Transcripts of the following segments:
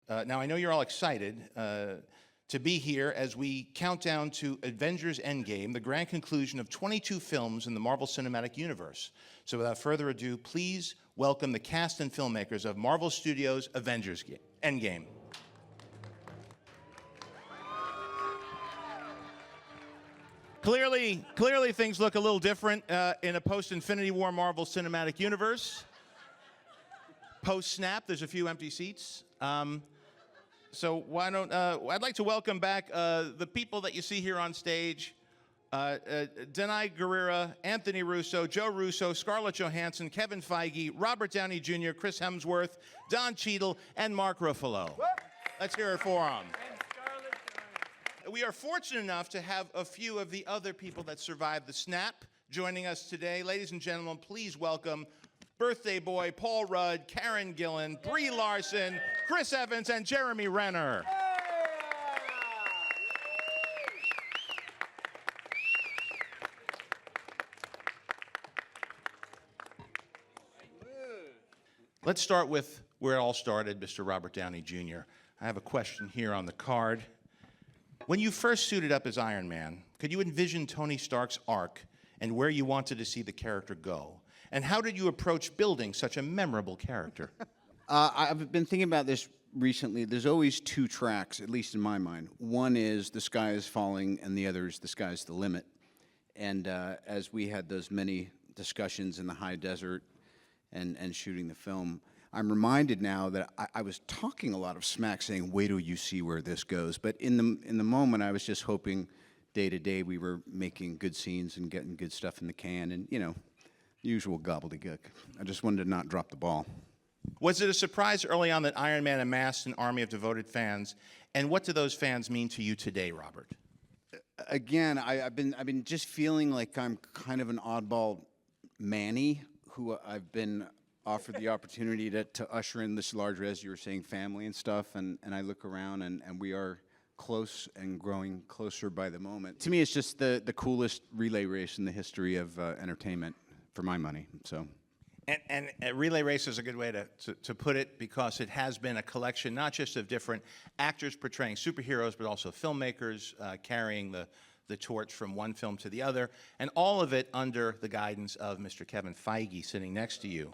Now, I know you're all excited to be here as we count down to Avengers Endgame, the grand conclusion of 22 films in the Marvel Cinematic Universe. So without further ado, please welcome the cast and filmmakers of Marvel Studios' Avengers Endgame. Clearly things look a little different in a post-Infinity War Marvel Cinematic Universe. Post-snap, there's a few empty seats. So why don't, I'd like to welcome back the people that you see here on stage. Downey Jr., Anthony Russo, Joe Russo, Scarlett Johansson, Kevin Feige, Robert Downey Jr., Chris Hemsworth, Don Cheadle, and Mark Ruffalo. Let's hear it for them. We are fortunate enough to have a few of the other people that survived the snap joining us today. Ladies and gentlemen, please welcome Birthday Boy Paul Rudd, Karen Gillan, Brie Larson, Chris Evans, and Jeremy Renner. Let's start with where it all started, Mr. Robert Downey Jr. I have a question here on the card. When you first suited up as Iron Man, could you envision Tony Stark's arc and where you wanted to see the character go? And how did you approach building such a memorable character? I've been thinking about this recently. There's always two tracks, at least in my mind. One is the sky is falling, and the other is the sky's the limit. And as we had those many discussions in the high desert and shooting the film, I'm reminded now that I was talking a lot of smack, saying, "Wait till you see where this goes." But in the moment, I was just hoping, day to day, we were making good scenes and getting good stuff in the can, and usual gobbledygook. I just wanted to not drop the ball. Was it a surprise early on that Iron Man amassed an army of devoted fans? And what do those fans mean to you today, Robert? Again, I've been just feeling like I'm kind of an oddball Manny, who I've been offered the opportunity to usher in this larger, as you were saying, family and stuff, and I look around and we are close and growing closer by the moment. To me, it's just the coolest relay race in the history of entertainment, for my money. So, and a relay race is a good way to put it, because it has been a collection not just of different actors portraying superheroes, but also filmmakers carrying the torch from one film to the other, and all of it under the guidance of Mr. Kevin Feige sitting next to you.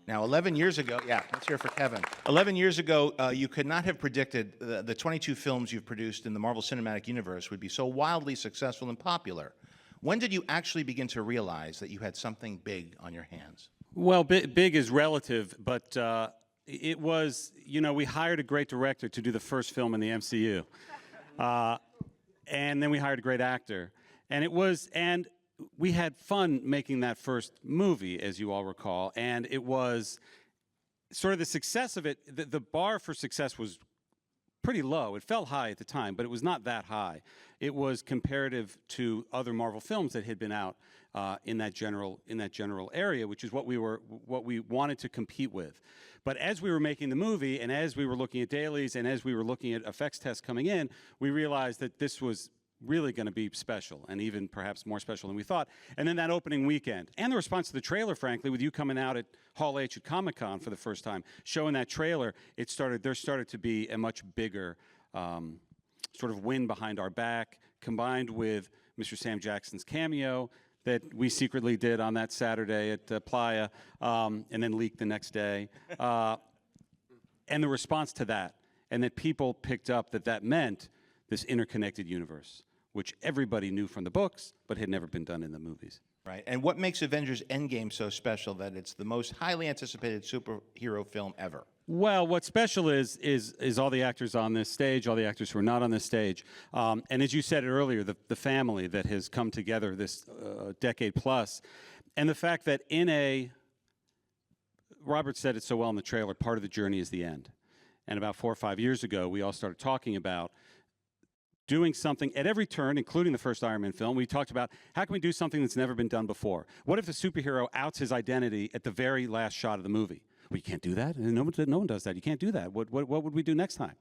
Now, 11 years ago, yeah, let's hear for Kevin. 11 years ago, you could not have predicted the 22 films you've produced in the Marvel Cinematic Universe would be so wildly successful and popular. When did you actually begin to realize that you had something big on your hands? Well, big is relative, but it was, we hired a great director to do the first film in the MCU. And then we hired a great actor. And we had fun making that first movie, as you all recall, and it was sort of the success of it. The bar for success was pretty low. It felt high at the time, but it was not that high. It was comparative to other Marvel films that had been out in that general area, which is what we wanted to compete with. But as we were making the movie, and as we were looking at dailies, and as we were looking at effects tests coming in, we realized that this was really going to be special, and even perhaps more special than we thought. And then that opening weekend, and the response to the trailer, frankly, with you coming out at Hall H at Comic-Con for the first time, showing that trailer, there started to be a much bigger sort of wind behind our back, combined with Mr. Sam Jackson's cameo that we secretly did on that Saturday at Playa, and then leaked the next day. And the response to that, and that people picked up that meant this interconnected universe, which everybody knew from the books, but had never been done in the movies. Right, and what makes Avengers Endgame so special that it's the most highly anticipated superhero film ever? Well, what's special is all the actors on this stage, all the actors who are not on this stage. And as you said earlier, the family that has come together this decade plus, and the fact that Robert said it so well in the trailer, part of the journey is the end. And about 4 or 5 years ago, we all started talking about doing something at every turn, including the first Iron Man film. We talked about, how can we do something that's never been done before? What if the superhero outs his identity at the very last shot of the movie? Well, you can't do that. No one does that. You can't do that. What would we do next time?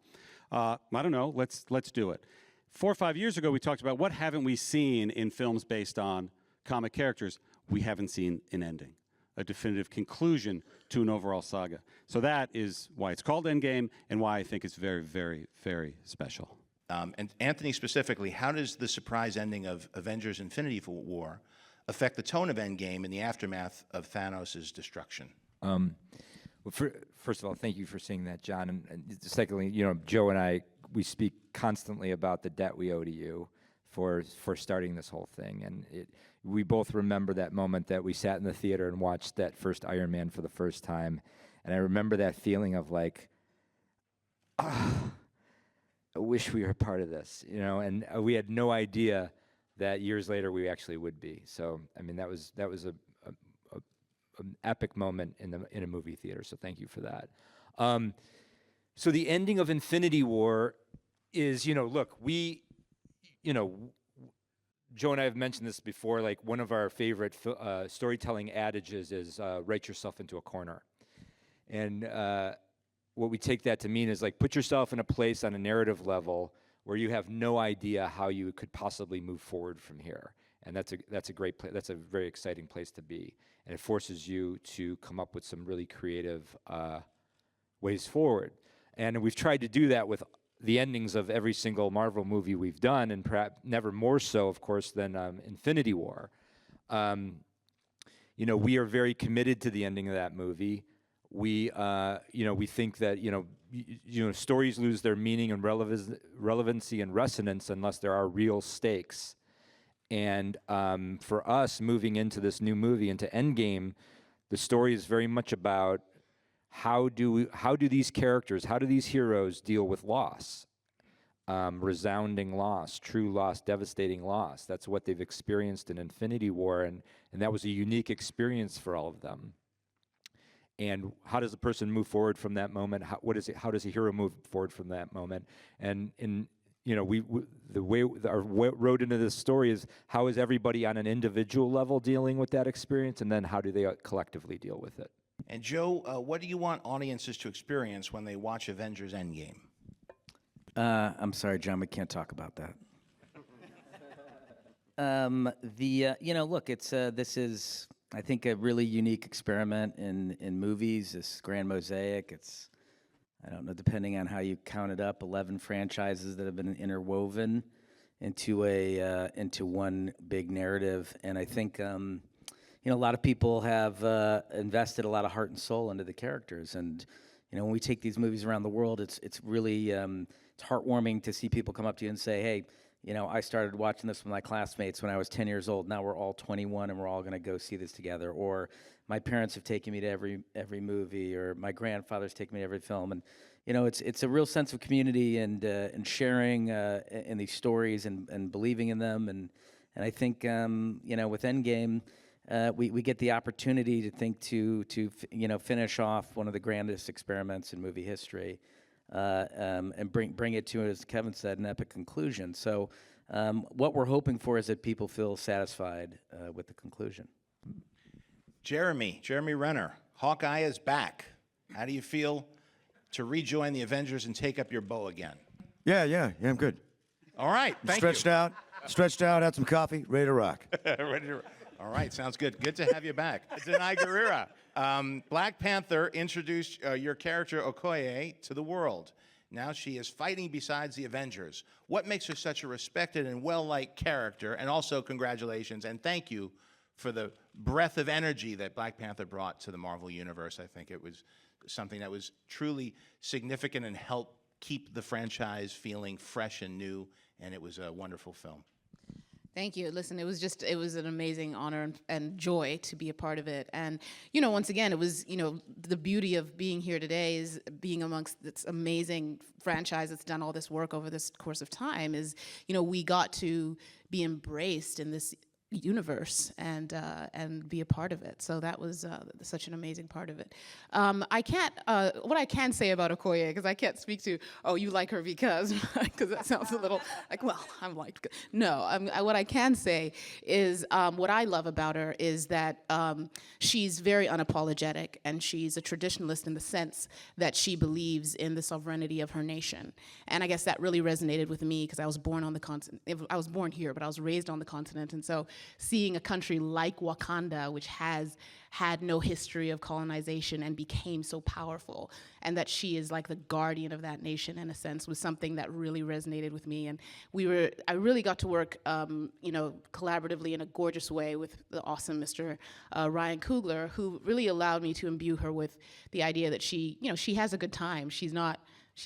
I don't know. Let's do it. 4 or 5 years ago, we talked about, what haven't we seen in films based on comic characters? We haven't seen an ending. a definitive conclusion to an overall saga. So that is why it's called Endgame and why I think it's very, very, very special. And Anthony specifically, how does the surprise ending of Avengers Infinity War affect the tone of Endgame in the aftermath of Thanos' destruction? Well, first of all, thank you for saying that, John. And secondly, you know, Joe and I, we speak constantly about the debt we owe to you for starting this whole thing. And we both remember that moment that we sat in the theater and watched that first Iron Man for the first time. And I remember that feeling of like, I wish we were part of this, you know, and we had no idea that years later we actually would be. So, I mean, that was an epic moment in a movie theater. So thank you for that. So the ending of Infinity War is, you know, look, Joe and I have mentioned this before, like one of our favorite storytelling adages is write yourself into a corner. And what we take that to mean is like put yourself in a place on a narrative level where you have no idea how you could possibly move forward from here. And that's a great place. That's a very exciting place to be. And it forces you to come up with some really creative ways forward. And we've tried to do that with the endings of every single Marvel movie we've done, and perhaps never more so, of course, than Infinity War. You know, we are very committed to the ending of that movie. We think that, stories lose their meaning and relevancy and resonance unless there are real stakes. And for us, moving into this new movie, into Endgame, the story is very much about how do these characters, how do these heroes deal with loss, resounding loss, true loss, devastating loss. That's what they've experienced in Infinity War, and that was a unique experience for all of them. And how does a person move forward from that moment? How does a hero move forward from that moment? And the way our road into this story is how is everybody on an individual level dealing with that experience, and then how do they collectively deal with it? And Joe, what do you want audiences to experience when they watch Avengers Endgame? I'm sorry, John, we can't talk about that. Look, it's this is, I think, a really unique experiment in movies. This grand mosaic. It's, I don't know, depending on how you count it up, 11 franchises that have been interwoven into one big narrative, and I think. A lot of people have invested a lot of heart and soul into the characters, and when we take these movies around the world, it's really it's heartwarming to see people come up to you and say, "Hey, I started watching this with my classmates when I was 10 years old. Now we're all 21, and we're all going to go see this together." Or my parents have taken me to every movie, or my grandfather's taken me to every film, and it's a real sense of community and sharing in these stories and believing in them, and I think with Endgame. We get the opportunity to finish off one of the grandest experiments in movie history, and bring it to, as Kevin said, an epic conclusion. So what we're hoping for is that people feel satisfied with the conclusion. Jeremy Renner, Hawkeye is back. How do you feel to rejoin the Avengers and take up your bow again? Yeah, I'm good. All right, thank you. Stretched out, had some coffee, ready to rock. All right, sounds good. Good to have you back. Denai Guerrera, Black Panther introduced your character Okoye to the world. Now she is fighting besides the Avengers. What makes her such a respected and well-liked character? And also, congratulations and thank you for the breath of energy that Black Panther brought to the Marvel Universe. I think it was something that was truly significant and helped keep the franchise feeling fresh and new, and it was a wonderful film. Thank you. Listen, it was an amazing honor and joy to be a part of it. And, once again, it was, the beauty of being here today is being amongst this amazing franchise that's done all this work over this course of time is, we got to be embraced in this universe and be a part of it. So that was such an amazing part of it. I can't. What I can say about Okoye, because I can't speak to, oh, you like her because that sounds a little like, well, I'm liked. No, what I can say is what I love about her is that she's very unapologetic, and she's a traditionalist in the sense that she believes in the sovereignty of her nation. And I guess that really resonated with me because I was born on the continent. I was born here, but I was raised on the continent, and so seeing a country like Wakanda, which has had no history of colonization and became so powerful, and that she is like the guardian of that nation in a sense, was something that really resonated with me. And I really got to work, collaboratively in a gorgeous way with the awesome Mr. Ryan Coogler, who really allowed me to imbue her with the idea that she has a good time. She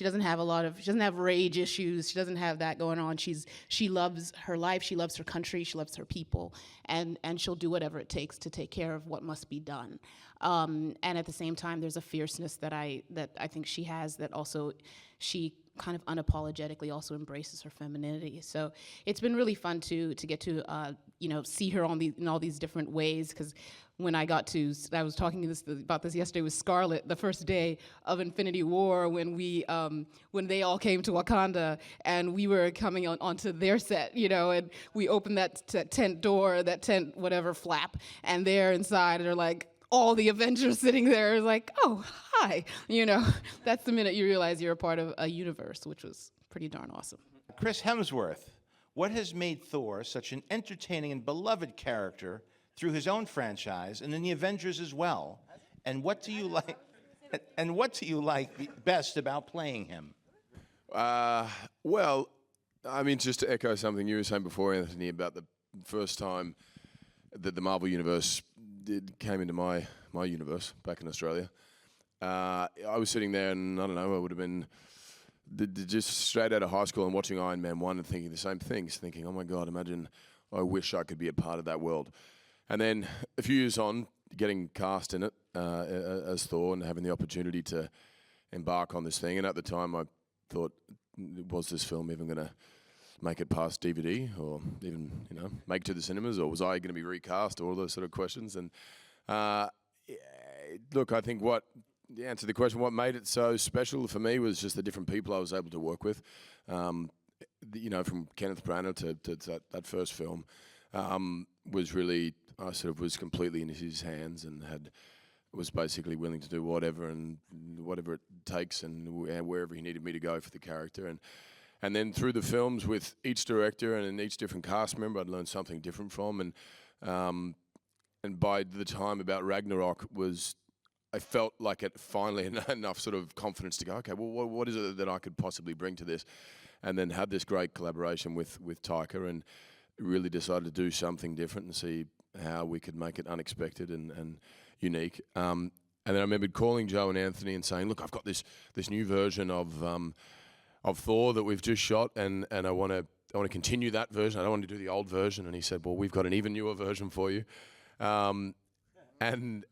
doesn't have rage issues. She doesn't have that going on. She loves her life. She loves her country. She loves her people, and she'll do whatever it takes to take care of what must be done. And at the same time, there's a fierceness that I think she has, that also she kind of unapologetically also embraces her femininity. So it's been really fun to get to see her in all these different ways, because when I was talking about this yesterday with Scarlett, the first day of Infinity War, when when they all came to Wakanda and we were coming onto their set, and we opened that tent door, that tent whatever flap, and they're inside and they're like, all the Avengers sitting there, like, oh, hi. That's the minute you realize you're a part of a universe, which was pretty darn awesome. Chris Hemsworth, what has made Thor such an entertaining and beloved character through his own franchise and in the Avengers as well? And what do you like? And what do you like best about playing him? Well, I mean, just to echo something you were saying before, Anthony, about the first time that the Marvel Universe came into my universe back in Australia. I was sitting there, and I don't know, I would have been just straight out of high school and watching Iron Man 1 and thinking the same things, thinking, oh my God, imagine, I wish I could be a part of that world. And then a few years on, getting cast in it as Thor and having the opportunity to embark on this thing. And at the time, I thought, was this film even going to make it past DVD, or even make it to the cinemas, or was I going to be recast, or all those sort of questions? And look, I think the answer to the question, what made it so special for me was just the different people I was able to work with. From Kenneth Branagh to that first film, was really, I sort of was completely in his hands and was basically willing to do whatever it takes and wherever he needed me to go for the character. And then through the films with each director and each different cast member, I'd learned something different from. And by the time about Ragnarok I felt like it finally had enough sort of confidence to go, okay, well, what is it that I could possibly bring to this? And then had this great collaboration with Taika, and really decided to do something different and see how we could make it unexpected and unique. And then I remembered calling Joe and Anthony and saying, look, I've got this new version of Thor that we've just shot, and I want to continue that version. I don't want to do the old version. And he said, well, we've got an even newer version for you. And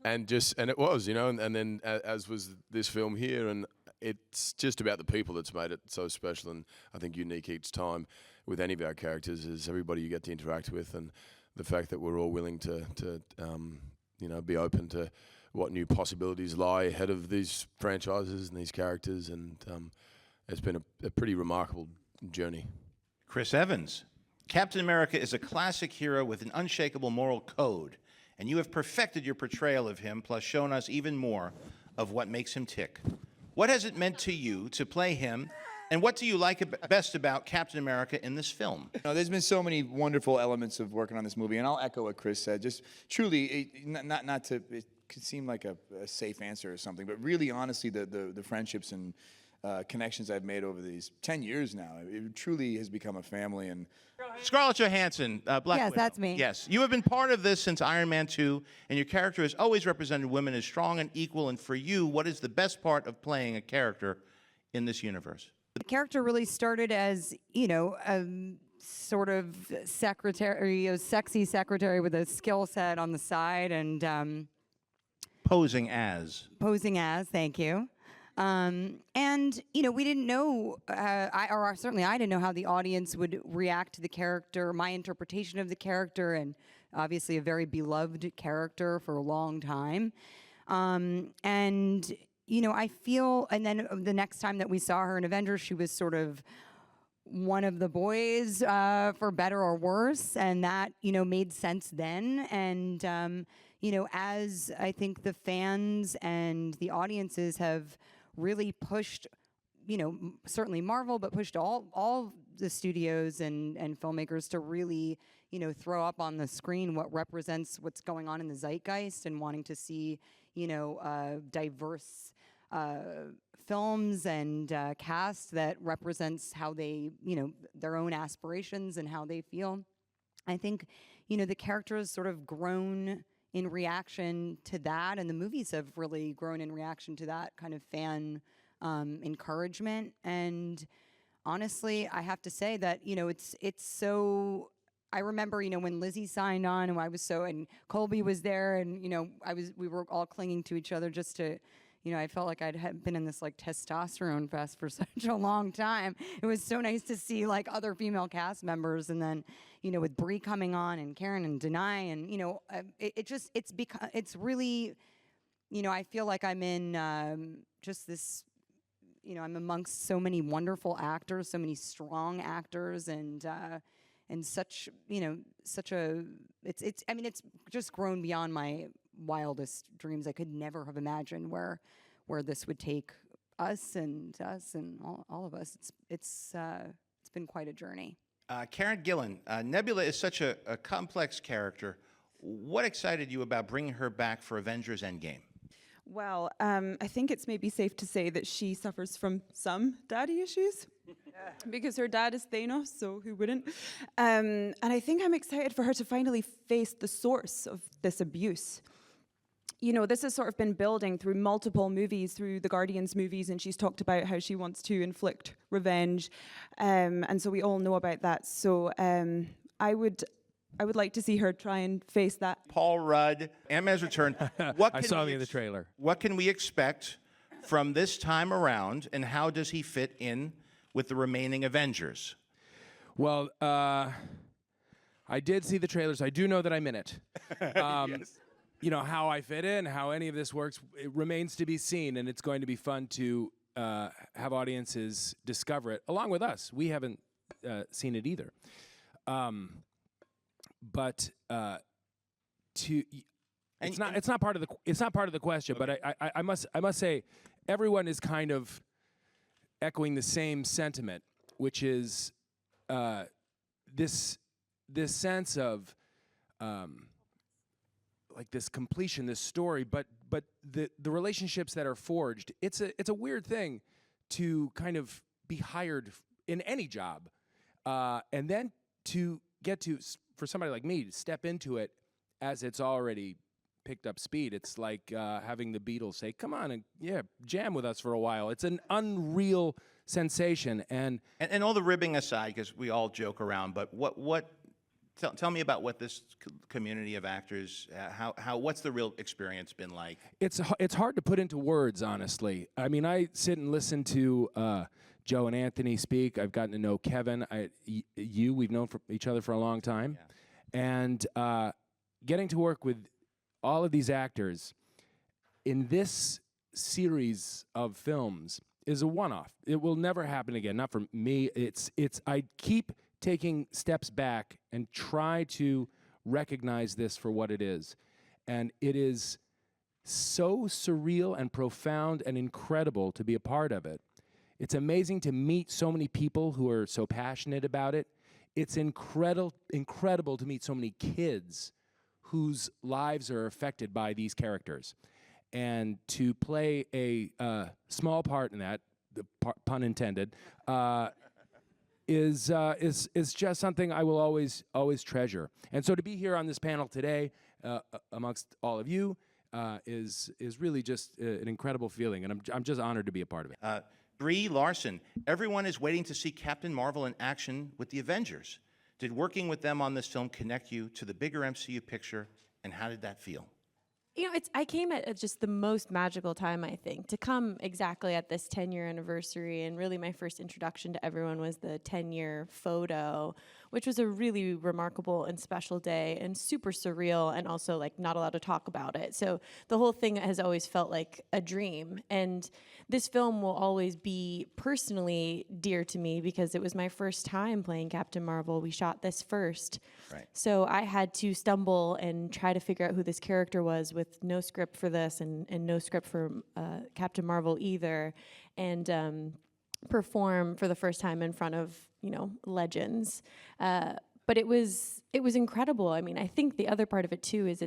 it was, and then as was this film here, and it's just about the people that's made it so special and I think unique each time with any of our characters, is everybody you get to interact with, and the fact that we're all willing to be open to what new possibilities lie ahead of these franchises and these characters, and it's been a pretty remarkable journey. Chris Evans, Captain America is a classic hero with an unshakable moral code, and you have perfected your portrayal of him, plus shown us even more of what makes him tick. What has it meant to you to play him, and what do you like best about Captain America in this film? There's been so many wonderful elements of working on this movie, and I'll echo what Chris said. Just truly, not to, it could seem like a safe answer or something, but really, honestly, the friendships and connections I've made over these 10 years now, it truly has become a family. And Scarlett Johansson, Black Widow. Yes, that's me. Yes, you have been part of this since Iron Man 2, and your character has always represented women as strong and equal. And for you, what is the best part of playing a character in this universe? The character really started as, a sort of secretary, a sexy secretary with a skill set on the side, and Posing as, thank you. We didn't know, certainly I didn't know how the audience would react to the character, my interpretation of the character, and obviously a very beloved character for a long time. I feel, and then the next time that we saw her in Avengers, she was sort of one of the boys, for better or worse, and that, made sense then. And, as I think the fans and the audiences have really pushed, certainly Marvel, but pushed all the studios and filmmakers to really throw up on the screen what represents what's going on in the zeitgeist and wanting to see, diverse films and cast that represents how they, their own aspirations and how they feel. I think, the characters sort of grown in reaction to that, and the movies have really grown in reaction to that kind of fan encouragement. And honestly, I have to say that, it's so. I remember, when Lizzie signed on, and Colby was there, and we were all clinging to each other just to, I felt like I'd been in this like testosterone fest for such a long time. It was so nice to see like other female cast members, and then, with Brie coming on and Karen and Denai, and it's really, I feel like I'm in just this. I'm amongst so many wonderful actors, so many strong actors, and such it's just grown beyond my wildest dreams. I could never have imagined where this would take us and all of us. It's been quite a journey. Karen Gillan, Nebula is such a complex character. What excited you about bringing her back for Avengers Endgame? Well, I think it's maybe safe to say that she suffers from some daddy issues because her dad is Thanos, so who wouldn't? And I think I'm excited for her to finally face the source of this abuse. This has sort of been building through multiple movies, through the Guardians movies, and she's talked about how she wants to inflict revenge. And so we all know about that. So I would like to see her try and face that. Paul Rudd, Ant-Man's Return. I saw him in the trailer. What can we expect from this time around, and how does he fit in with the remaining Avengers? Well, I did see the trailers. I do know that I'm in it. Yes. How I fit in, how any of this works, it remains to be seen, and it's going to be fun to have audiences discover it along with us. We haven't seen it either. But it's not part of the question. Okay. But I must say, everyone is kind of echoing the same sentiment, which is this sense of like this completion, this story. But the relationships that are forged, it's a weird thing to kind of be hired in any job, and then to get to, for somebody like me, to step into it as it's already picked up speed. It's like having the Beatles say, "Come on and jam with us for a while." It's an unreal sensation, and all the ribbing aside, because we all joke around. But tell me about what this community of actors, what's the real experience been like? It's hard to put into words, honestly. I mean, I sit and listen to Joe and Anthony speak. I've gotten to know Kevin. We've known each other for a long time. Yeah. And getting to work with all of these actors in this series of films is a one-off. It will never happen again, not for me. I keep taking steps back and try to recognize this for what it is. And it is so surreal and profound and incredible to be a part of it. It's amazing to meet so many people who are so passionate about it. It's incredible to meet so many kids whose lives are affected by these characters. And to play a small part in that, pun intended, is just something I will always treasure. And so to be here on this panel today, amongst all of you, is really just an incredible feeling, and I'm just honored to be a part of it. Brie Larson, everyone is waiting to see Captain Marvel in action with the Avengers. Did working with them on this film connect you to the bigger MCU picture, and how did that feel? I came at just the most magical time, I think, to come exactly at this 10-year anniversary. And really my first introduction to everyone was the 10-year photo, which was a really remarkable and special day and super surreal, and also like not allowed to talk about it. So the whole thing has always felt like a dream. And this film will always be personally dear to me because it was my first time playing Captain Marvel. We shot this first. Right. So I had to stumble and try to figure out who this character was with no script for this and no script for Captain Marvel either, and perform for the first time in front of legends. But but it was incredible. I mean, I think the other part of it too is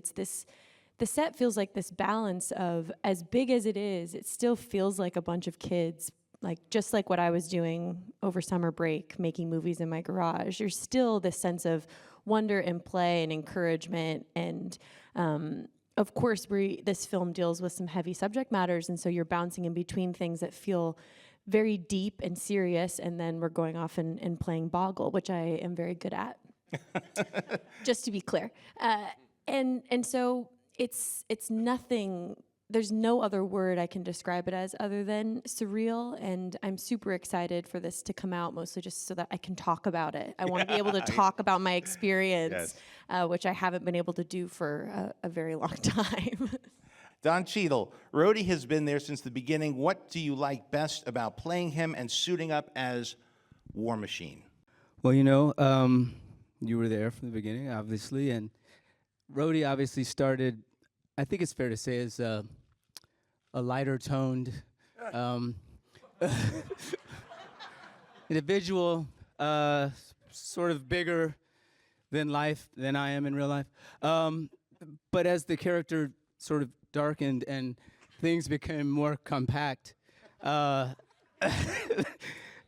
the set feels like this balance of, as big as it is, it still feels like a bunch of kids, like just like what I was doing over summer break, making movies in my garage. There's still this sense of wonder and play and encouragement, and of course, this film deals with some heavy subject matters, and so you're bouncing in between things that feel very deep and serious, and then we're going off and playing Boggle, which I am very good at, just to be clear. And so it's nothing, there's no other word I can describe it as other than surreal, and I'm super excited for this to come out, mostly just so that I can talk about it. I want to be able to talk about my experience, which I haven't been able to do for a very long time. Don Cheadle, Rhodey has been there since the beginning. What do you like best about playing him and suiting up as War Machine? Well, you know, you were there from the beginning, obviously, and Rhodey obviously started, I think it's fair to say, as a lighter-toned individual, sort of bigger than life, than I am in real life. But as the character sort of darkened and things became more compact on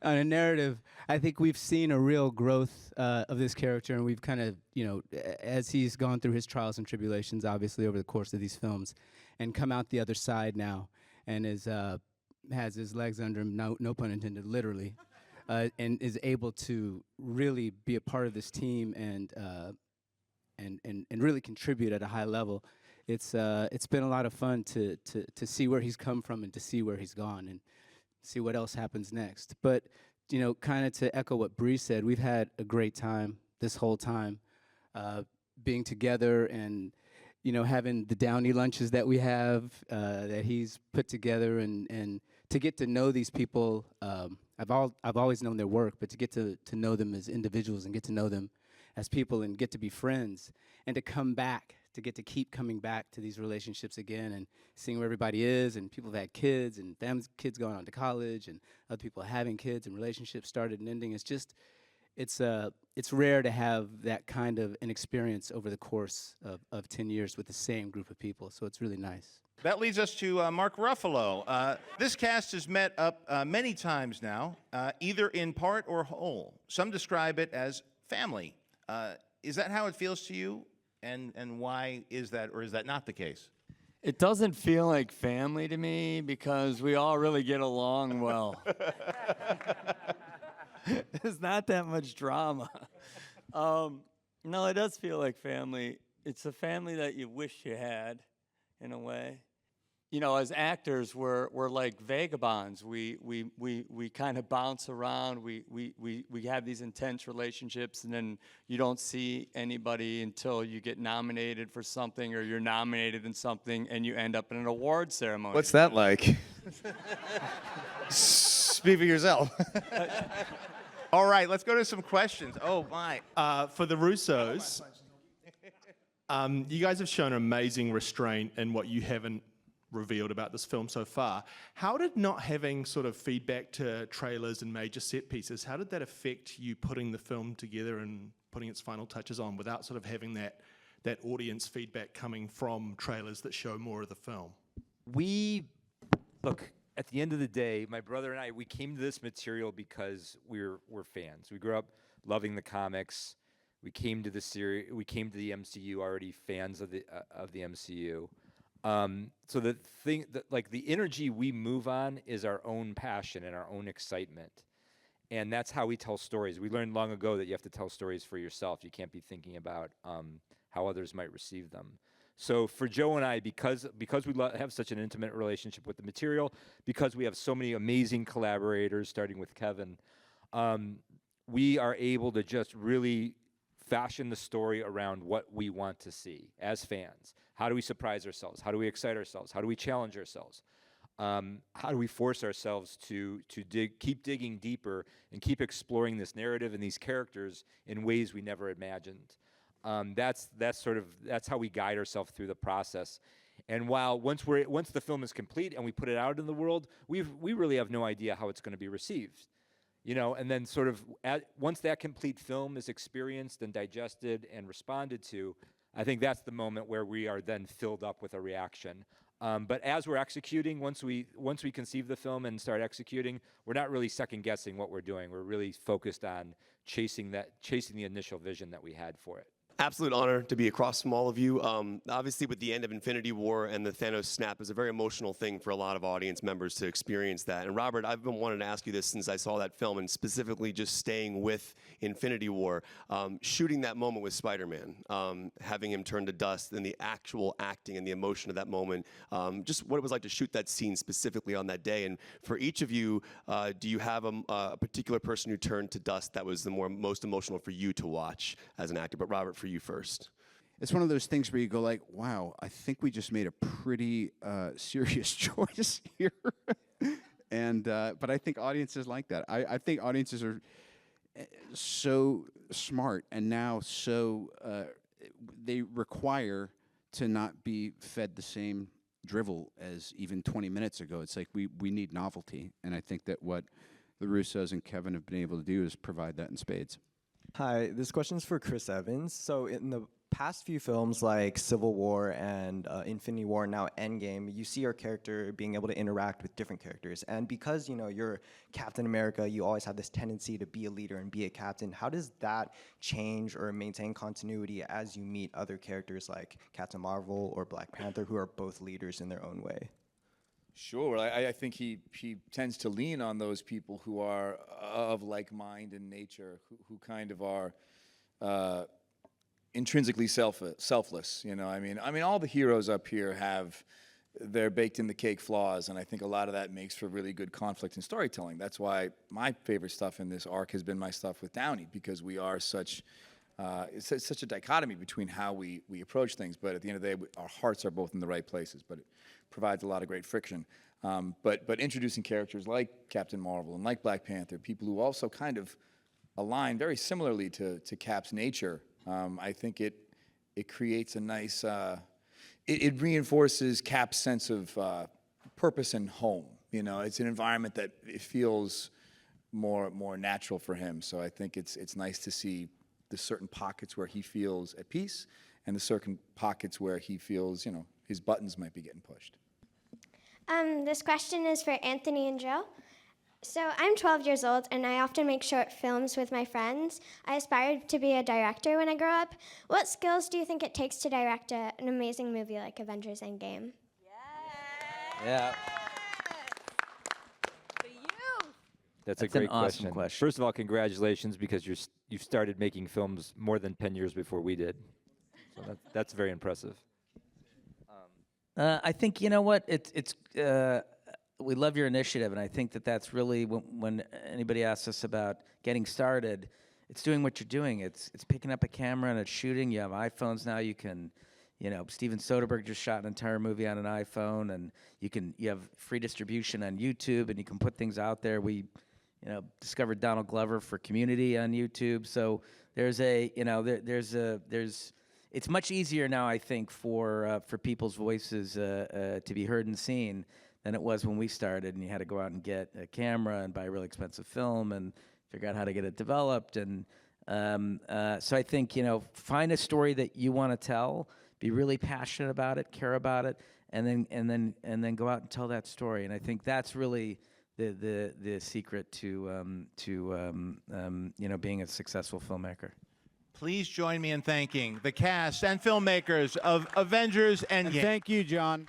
a narrative, I think we've seen a real growth of this character, and we've kind of, you know, as he's gone through his trials and tribulations, obviously, over the course of these films, and come out the other side now, and has his legs under him, no pun intended, literally, and is able to really be a part of this team and really contribute at a high level. It's been a lot of fun to see where he's come from and to see where he's gone and see what else happens next. But, you know, kind of to echo what Bree said, we've had a great time this whole time, being together and, you know, having the Downey lunches that we have, that he's put together, and to get to know these people. I've always known their work, but to get to know them as individuals and get to know them as people and get to be friends, and to come back, to get to keep coming back to these relationships again and seeing where everybody is, and people have had kids and families, kids going on to college, and other people having kids and relationships started and ending. It's just, it's rare to have that kind of an experience over the course of 10 years with the same group of people, so it's really nice. That leads us to Mark Ruffalo. This cast has met up many times now, either in part or whole. Some describe it as family. Is that how it feels to you? And why is that, or is that not the case? It doesn't feel like family to me because we all really get along well. There's not that much drama. No, it does feel like family. It's a family that you wish you had, in a way. You know, as actors, we're like vagabonds. We kind of bounce around. We have these intense relationships, and then you don't see anybody until you get nominated for something, or you're nominated in something, and you end up in an award ceremony. What's that like? Speak for yourself. All right, let's go to some questions. Oh, my. For the Russos, you guys have shown amazing restraint in what you haven't revealed about this film so far. How did not having sort of feedback to trailers and major set pieces, how did that affect you putting the film together and putting its final touches on without sort of having that audience feedback coming from trailers that show more of the film? Look, at the end of the day, my brother and I, we came to this material because we're fans. We grew up loving the comics. We came to the series. We came to the MCU already fans of the MCU. So the thing, like the energy we move on is our own passion and our own excitement. And that's how we tell stories. We learned long ago that you have to tell stories for yourself. You can't be thinking about how others might receive them. So for Joe and I, because we have such an intimate relationship with the material, because we have so many amazing collaborators, starting with Kevin, we are able to just really fashion the story around what we want to see as fans. How do we surprise ourselves? How do we excite ourselves? How do we challenge ourselves? How do we force ourselves to keep digging deeper and keep exploring this narrative and these characters in ways we never imagined? That's how we guide ourselves through the process. And while once the film is complete and we put it out in the world, we really have no idea how it's going to be received. And then sort of once that complete film is experienced and digested and responded to, I think that's the moment where we are then filled up with a reaction. But as we're executing, once we conceive the film and start executing, we're not really second guessing what we're doing. We're really focused on chasing the initial vision that we had for it. Absolute honor to be across from all of you. Obviously, with the end of Infinity War and the Thanos snap is a very emotional thing for a lot of audience members to experience that. And Robert, I've been wanting to ask you this since I saw that film, and specifically just staying with Infinity War, shooting that moment with Spider-Man, having him turn to dust, and the actual acting and the emotion of that moment, just what it was like to shoot that scene specifically on that day. And for each of you, do you have a particular person who turned to dust that was the most emotional for you to watch as an actor? But Robert, for you first. It's one of those things where you go like, wow, I think we just made a pretty serious choice here. But I think audiences like that. I think audiences are so smart and now so they require to not be fed the same drivel as even 20 minutes ago. It's like we need novelty, and I think that what the Russos and Kevin have been able to do is provide that in spades. Hi, this question's for Chris Evans. So in the past few films like Civil War and Infinity War, now Endgame, you see your character being able to interact with different characters. And because, you're Captain America, you always have this tendency to be a leader and be a captain. How does that change or maintain continuity as you meet other characters like Captain Marvel or Black Panther, who are both leaders in their own way? Sure. I think he tends to lean on those people who are of like mind in nature, who kind of are intrinsically selfless. I mean, all the heroes up here have their baked in the cake flaws, and I think a lot of that makes for really good conflict and storytelling. That's why my favorite stuff in this arc has been my stuff with Downey, because we are such a dichotomy between how we approach things, but at the end of the day, our hearts are both in the right places, but it provides a lot of great friction. But introducing characters like Captain Marvel and like Black Panther, people who also kind of align very similarly to Cap's nature, I think it creates a nice, it reinforces Cap's sense of purpose and home. It's an environment that it feels more natural for him. So I think it's nice to see the certain pockets where he feels at peace and the certain pockets where he feels, his buttons might be getting pushed. This question is for Anthony and Joe. So I'm 12 years old, and I often make short films with my friends. I aspired to be a director when I grow up. What skills do you think it takes to direct an amazing movie like Avengers Endgame? Yeah. That's a great question. First of all, congratulations, because you've started making films more than 10 years before we did. So that's very impressive. I think, you know what, we love your initiative, and I think that's really when anybody asks us about getting started, it's doing what you're doing. It's picking up a camera and it's shooting. You have iPhones now. You can, Steven Soderbergh just shot an entire movie on an iPhone, and you have free distribution on YouTube, and you can put things out there. We, discovered Donald Glover for Community on YouTube. So there's it's much easier now, I think, for people's voices to be heard and seen than it was when we started, and you had to go out and get a camera and buy a really expensive film and figure out how to get it developed. And so I think, find a story that you want to tell, be really passionate about it, care about it, and then go out and tell that story. And I think that's really the secret to being a successful filmmaker. Please join me in thanking the cast and filmmakers of Avengers Endgame. And thank you, John.